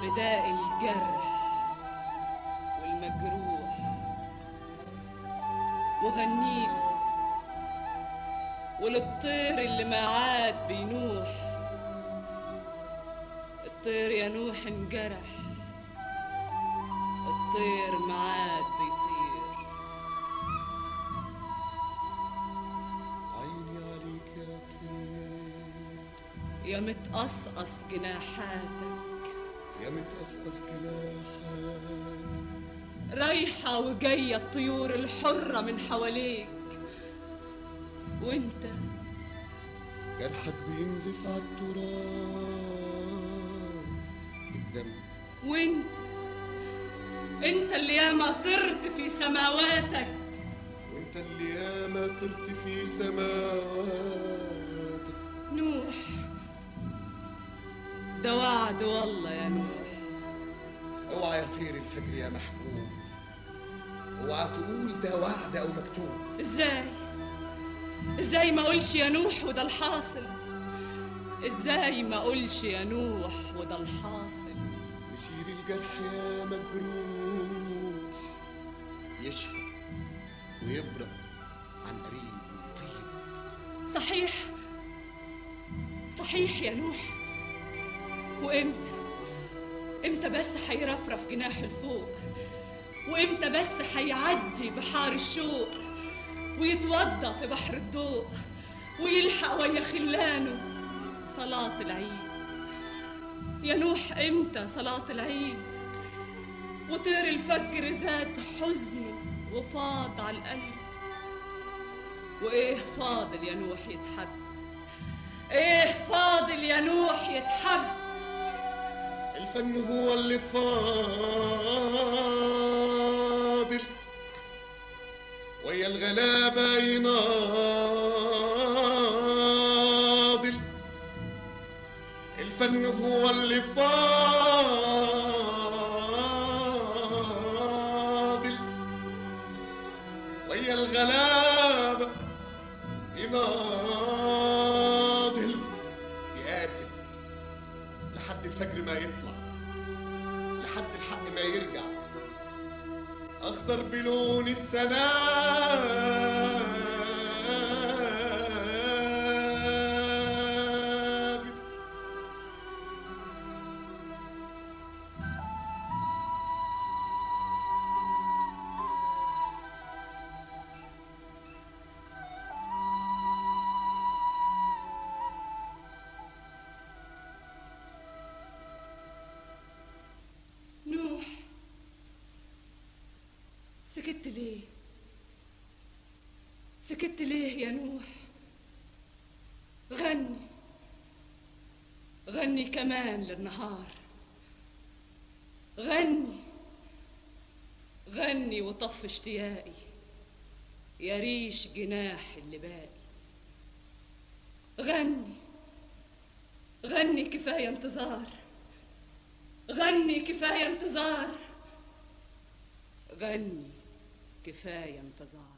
بداء الجرح والمجروح، وغنيله وللطير اللي ما عاد بينوح. الطير يا نوح انجرح، الطير ما عاد بيطير. عيني عليك يا طير، يا متقصقص جناحاتك، يا متقصقص جناحاتك، رايحة وجاية الطيور الحرة من حواليك، وانت جرحك بينزف عالتراب الدم. انت اللي ياما طرت في سماواتك، وانت اللي ياما طرت في سماواتك. نوح ده وعد والله يا نوح. اوعى يا طير الفجر يا محبوب، اوعى تقول ده وعد او مكتوب. ازاي ما اقولش يا نوح وده الحاصل؟ ازاي ما اقولش يا نوح وده الحاصل؟ مسير الجرح يا مجروح يشفى ويبرق عن قريب ويطيب. صحيح يا نوح. امتى بس هيرفرف جناحه لفوق؟ وامتى بس هيعدي بحار الشوق ويتوضى في بحر الضوء ويلحق ويا خلانه صلاة العيد؟ يا نوح امتى صلاة العيد؟ وطير الفجر زاد حزنه وفاض على القلب. وايه فاضل يا نوح يتحب؟ ايه فاضل يا نوح يتحب؟ الفن هو اللي فاضل ويا الغلابة يناضل. الفن هو اللي فاضل ويا الغلابة يناضل. يقاتل لحد الفجر ما يطلع، لحد الحق ما يرجع. أخضر بلون السنابل. نوح سكت ليه؟ سكت ليه يا نوح؟ غني كمان للنهار. غني وطف اشتياقي يا ريش جناح اللي باقي. غني كفاية انتظار، غني كفاية انتظار، غني كفاية انتظار.